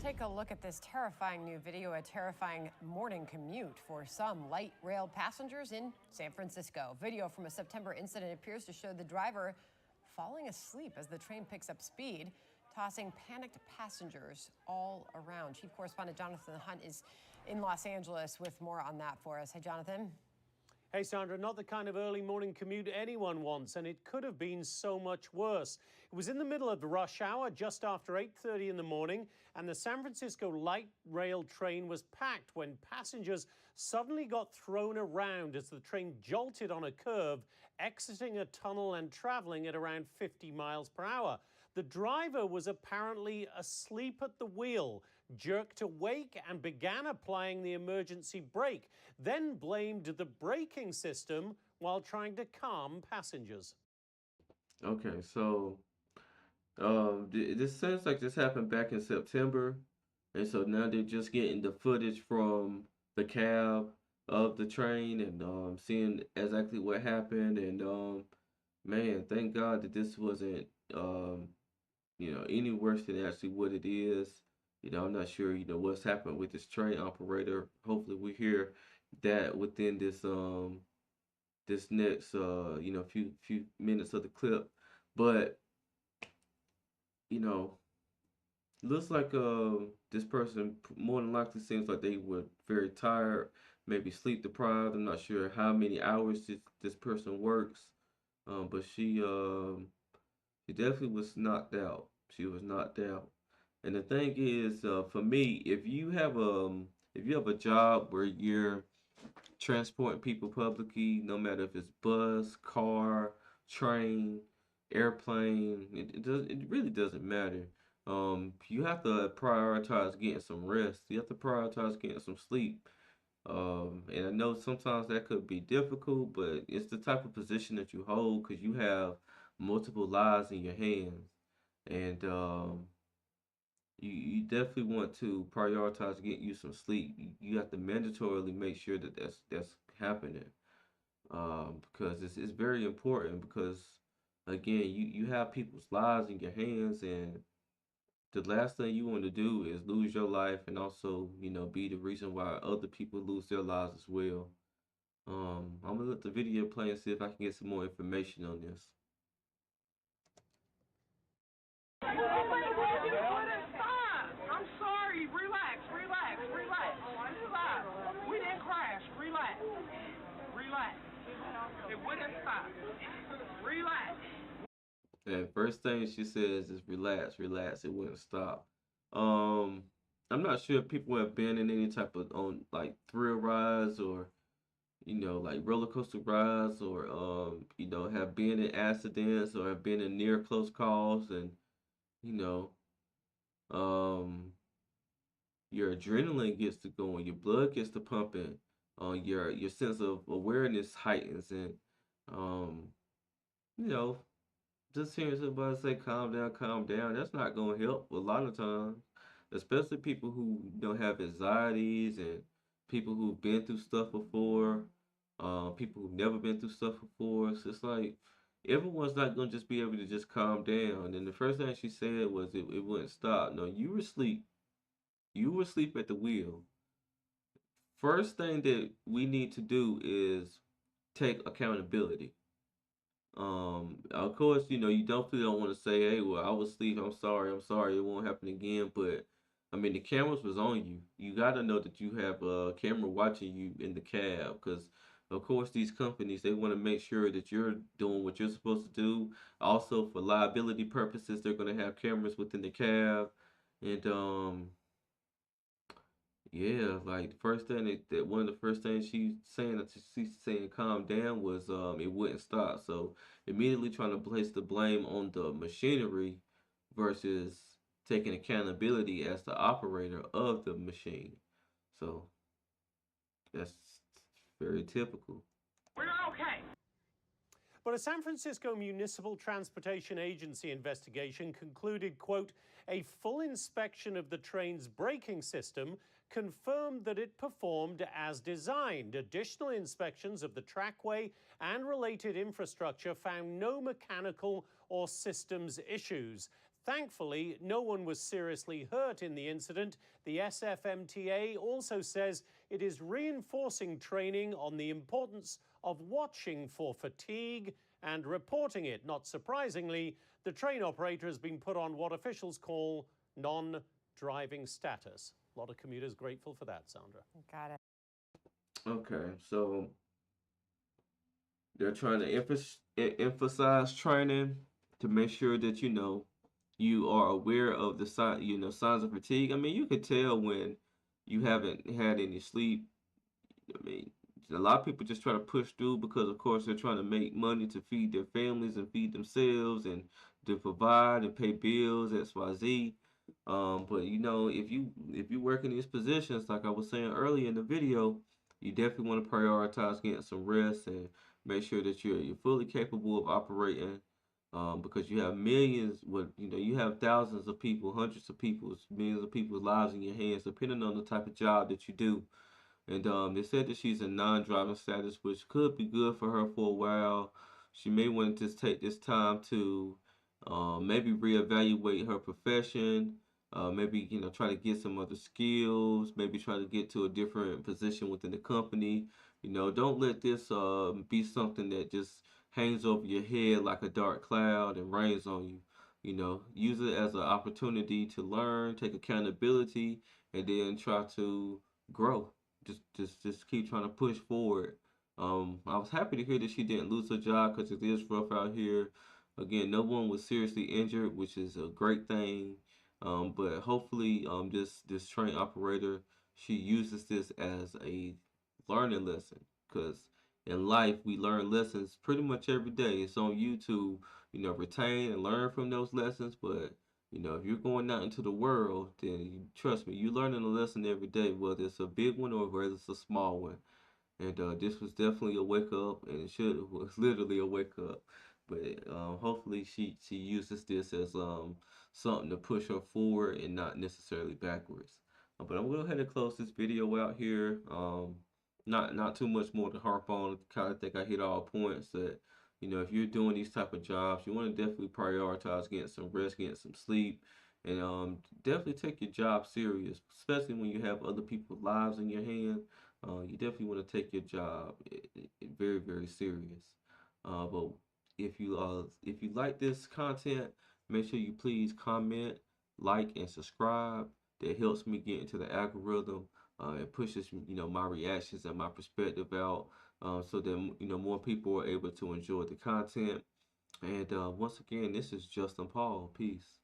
Take a look at this terrifying new video, a terrifying morning commute for some light rail passengers in San Francisco. Video from a September incident appears to show the driver falling asleep as the train picks up speed, tossing panicked passengers all around. Chief Correspondent Jonathan Hunt is in Los Angeles with more on that for us. Hey, Jonathan. Hey, Sandra, not the kind of early morning commute anyone wants, and it could have been so much worse. It was in the middle of the rush hour, just after 8:30 in the morning, and the San Francisco light rail train was packed when passengers suddenly got thrown around as the train jolted on a curve, exiting a tunnel and traveling at around 50 miles per hour. The driver was apparently asleep at the wheel, jerked awake and began applying the emergency brake, then blamed the braking system while trying to calm passengers. Okay, so this sounds like this happened back in September, and so now they're just getting the footage from the cab of the train and seeing exactly what happened. And man, thank God that this wasn't any worse than actually what it is. I'm not sure what's happened with this train operator. Hopefully, we hear that within this next few minutes of the clip. But looks like this person more than likely seems like they were very tired, maybe sleep deprived. I'm not sure how many hours this person works, but she definitely was knocked out. She was knocked out. And the thing is, for me, if you have a job where you're transporting people publicly, no matter if it's bus, car, train, airplane, it really doesn't matter. You have to prioritize getting some rest. You have to prioritize getting some sleep. And I know sometimes that could be difficult, but it's the type of position that you hold because you have multiple lives in your hands, and you definitely want to prioritize getting you some sleep. You have to mandatorily make sure that that's happening, because it's very important. Because again, you have people's lives in your hands, and the last thing you want to do is lose your life, and also be the reason why other people lose their lives as well. I'm gonna let the video play and see if I can get some more information on this. I'm sorry. Relax. We didn't crash. Relax. It wouldn't stop. Relax. And first thing she says is relax. It wouldn't stop. I'm not sure if people have been in any type of on like thrill rides or like roller coaster rides, or have been in accidents or have been in near close calls, and you know um your adrenaline gets to going, your blood gets to pumping, your sense of awareness heightens, and um you know just hearing somebody say calm down, that's not going to help a lot of times, especially people who don't have anxieties, and people who've been through stuff before, people who've never been through stuff before. So it's like everyone's not going to just be able to just calm down. And the first thing she said was it wouldn't stop. No, you were asleep. You were asleep at the wheel. First thing that we need to do is take accountability. Of course, you definitely don't want to say, "Hey, well, I was asleep. I'm sorry, it won't happen again." But I mean, the cameras was on you. You got to know that you have a camera watching you in the cab, because, of course, these companies, they want to make sure that you're doing what you're supposed to do. Also, for liability purposes, they're going to have cameras within the cab, and yeah, like the first thing that one of the first things she's saying calm down was it wouldn't stop. So immediately trying to place the blame on the machinery versus taking accountability as the operator of the machine. So that's very typical. We're okay. But a San Francisco Municipal Transportation Agency investigation concluded, quote, a full inspection of the train's braking system confirmed that it performed as designed. Additional inspections of the trackway and related infrastructure found no mechanical or systems issues. Thankfully, no one was seriously hurt in the incident. The SFMTA also says it is reinforcing training on the importance of watching for fatigue and reporting it. Not surprisingly, the train operator has been put on what officials call non-driving status. A lot of commuters grateful for that, Sandra. Got it. Okay, so they're trying to emphasize training to make sure that you are aware of the signs of fatigue. I mean, you can tell when you haven't had any sleep. I mean, a lot of people just try to push through because, of course, they're trying to make money to feed their families and feed themselves and to provide and pay bills, XYZ. But if you work in these positions, like I was saying earlier in the video, you definitely want to prioritize getting some rest and make sure that you're fully capable of operating. Because you have millions, you have thousands of people, hundreds of people, millions of people's lives in your hands, depending on the type of job that you do. And they said that she's in non-driving status, which could be good for her for a while. She may want to just take this time to maybe reevaluate her profession. Maybe try to get some other skills. Maybe try to get to a different position within the company. Don't let this be something that just hangs over your head like a dark cloud and rains on you. Use it as an opportunity to learn, take accountability, and then try to grow. Just keep trying to push forward. I was happy to hear that she didn't lose her job because it is rough out here. Again, no one was seriously injured, which is a great thing. But hopefully, this train operator, she uses this as a learning lesson. Because in life, we learn lessons pretty much every day. It's on you to, retain and learn from those lessons. But if you're going out into the world, then trust me, you're learning a lesson every day, whether it's a big one or whether it's a small one. And this was definitely a wake up, and it was literally a wake up. But hopefully, she uses this as something to push her forward and not necessarily backwards. But I'm gonna go ahead and close this video out here. Not too much more to harp on. Kind of think I hit all points that if you're doing these type of jobs, you want to definitely prioritize getting some rest, getting some sleep, and definitely take your job serious, especially when you have other people's lives in your hand. You definitely want to take your job very, very serious. But if you like this content, make sure you please comment, like, and subscribe. That helps me get into the algorithm. It pushes my reactions and my perspective out, so that more people are able to enjoy the content. And once again, this is Justin Paul. Peace.